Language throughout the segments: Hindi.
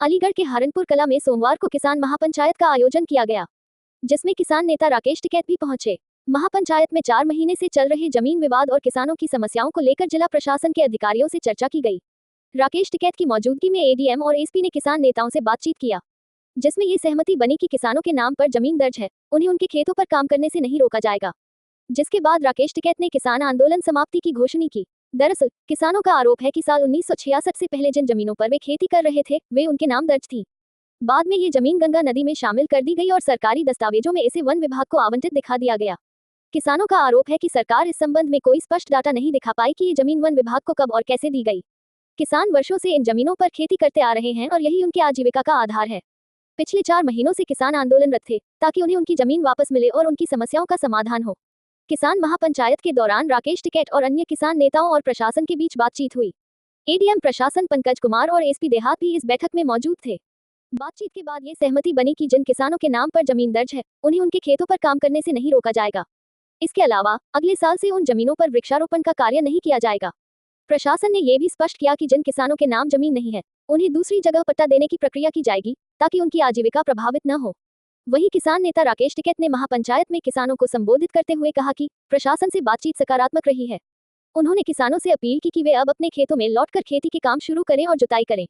अलीगढ़ के हारनपुर कला में सोमवार को किसान महापंचायत का आयोजन किया गया, जिसमें किसान नेता राकेश टिकैत भी पहुंचे। महापंचायत में 4 महीने से चल रहे जमीन विवाद और किसानों की समस्याओं को लेकर जिला प्रशासन के अधिकारियों से चर्चा की गई। राकेश टिकैत की मौजूदगी में एडीएम और एसपी ने किसान नेताओं से बातचीत किया, जिसमें ये सहमति बनी कि किसानों के नाम पर जमीन दर्ज है, उन्हें उनके खेतों पर काम करने से नहीं रोका जाएगा। जिसके बाद राकेश टिकैत ने किसान आंदोलन समाप्ति की घोषणा की। दरअसल किसानों का आरोप है कि साल 1966 से पहले जिन जमीनों पर वे खेती कर रहे थे, वे उनके नाम दर्ज थी। बाद में ये जमीन गंगा नदी में शामिल कर दी गई और सरकारी दस्तावेजों में इसे वन विभाग को आवंटित दिखा दिया गया। किसानों का आरोप है कि सरकार इस संबंध में कोई स्पष्ट डाटा नहीं दिखा पाई कि ये जमीन वन विभाग को कब और कैसे दी गई। किसान वर्षों से इन जमीनों पर खेती करते आ रहे हैं और यही उनकी आजीविका का आधार है। पिछले 4 महीनों से किसान आंदोलनरत थे ताकि उन्हें उनकी जमीन वापस मिले और उनकी समस्याओं का समाधान हो। किसान महापंचायत के दौरान राकेश टिकैत और अन्य किसान नेताओं और प्रशासन के बीच बातचीत हुई। एडीएम प्रशासन पंकज कुमार और एसपी देहात भी इस बैठक में मौजूद थे। बातचीत के बाद ये सहमति बनी कि जिन किसानों के नाम पर जमीन दर्ज है, उन्हें उनके खेतों पर काम करने से नहीं रोका जाएगा। इसके अलावा अगले साल से उन जमीनों पर वृक्षारोपण का कार्य नहीं किया जाएगा। प्रशासन ने यह भी स्पष्ट किया कि जिन किसानों के नाम जमीन नहीं है, उन्हें दूसरी जगह पट्टा देने की प्रक्रिया की जाएगी ताकि उनकी आजीविका प्रभावित न हो। वहीं किसान नेता राकेश टिकैत ने महापंचायत में किसानों को संबोधित करते हुए कहा कि प्रशासन से बातचीत सकारात्मक रही है। उन्होंने किसानों से अपील की कि वे अब अपने खेतों में लौटकर खेती के काम शुरू करें और जुताई करें।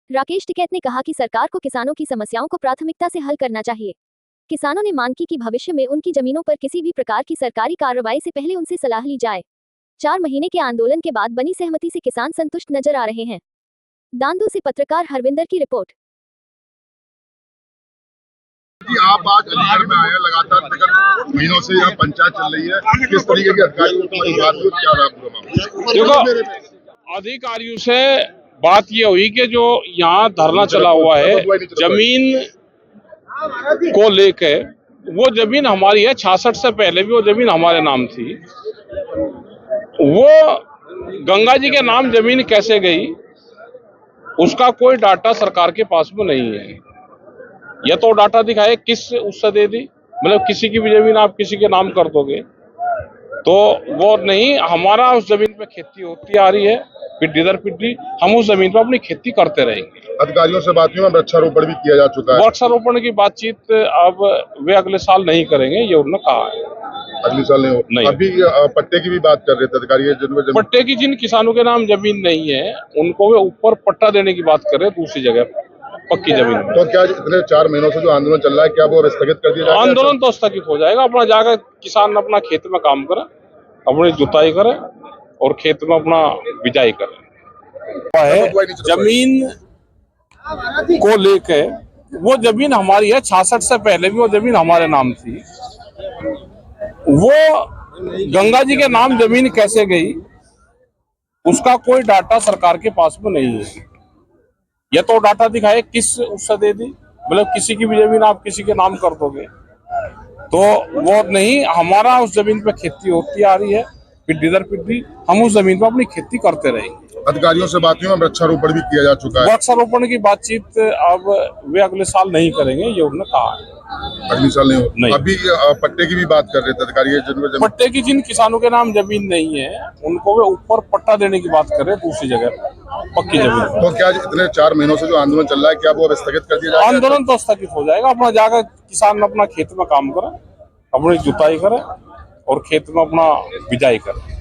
राकेश टिकैत ने कहा कि सरकार को किसानों की समस्याओं को प्राथमिकता से हल करना चाहिए। किसानों ने मांग की कि भविष्य में उनकी जमीनों पर किसी भी प्रकार की सरकारी कार्रवाई से पहले उनसे सलाह ली जाए। 4 महीने के आंदोलन के बाद बनी सहमति से किसान संतुष्ट नजर आ रहे हैं। दांदू से पत्रकार हरविंदर की रिपोर्ट। आप आज अलीगढ़ में आए, लगातार विगत महीनों से यहाँ पंचायत चल रही है, किस तरीके के अधिकारियों की बात हुई, क्या रहा? देखो, अधिकारियों से बात ये हुई कि जो यहाँ धरना चला हुआ है जमीन को लेके, वो जमीन हमारी है। 66 से पहले भी वो जमीन हमारे नाम थी। वो गंगा जी के नाम जमीन कैसे गई, उसका कोई डाटा सरकार के पास में नहीं है। या तो डाटा दिखाए किस उससे दे दी, मतलब किसी की भी जमीन आप किसी के नाम कर दोगे तो वो नहीं। हमारा उस जमीन पे खेती होती आ रही है, पिड्डी दर पिड्डी, हम उस जमीन पे अपनी खेती करते रहेंगे। अधिकारियों से बात हुई, वृक्षारोपण भी किया जा चुका है। वृक्षारोपण की बातचीत अब वे अगले साल नहीं करेंगे, ये उन्होंने कहा है। अगले साल नहीं। अभी पट्टे की भी बात कर रहे थे अधिकारी, पट्टे की जिन किसानों के नाम जमीन नहीं है उनको वे ऊपर पट्टा देने की बात कर रहे हैं, दूसरी जगह पक्की जमीन। तो क्या इतने 4 महीनों से जो आंदोलन चल रहा है, क्या वो स्थगित कर दिया जाएगा? आंदोलन तो स्थगित हो जाएगा। अपना जाकर किसान अपना खेत में काम करे, अपनी जुताई करे और खेत में अपना बिजाई करे। जमीन को लेके, वो जमीन हमारी है। 66 से पहले भी वो जमीन हमारे नाम थी। वो गंगा जी के नाम जमीन कैसे गई, उसका कोई डाटा सरकार के पास में नहीं है। या तो डाटा दिखाए किस उससे दे दी, मतलब किसी की भी जमीन आप किसी के नाम कर दोगे तो वो नहीं। हमारा उस जमीन पे खेती होती आ रही है, पिड्डी दर पिड्डी, हम उस जमीन पे अपनी खेती करते रहेंगे। अधिकारियों से बात हुई, वृक्षारोपण भी किया जा चुका है। वृक्षारोपण की बातचीत अब वे अगले साल नहीं करेंगे, ये उन्होंने कहा है। अगले साल नहीं। अभी पट्टे की भी बात कर रहे थे अधिकारी, पट्टे की जिन किसानों के नाम जमीन नहीं है उनको वे ऊपर पट्टा देने की बात कर रहे हैं, दूसरी जगह पक्की जमीन। तो क्या इतने 4 महीनों से जो आंदोलन चल रहा है, क्या वो स्थगित कर दिया जाएगा? आंदोलन तो स्थगित हो जाएगा। अपना जाकर किसान अपना खेत में काम करे, अपनी जुताई करे और खेत में अपना बिजाई करे।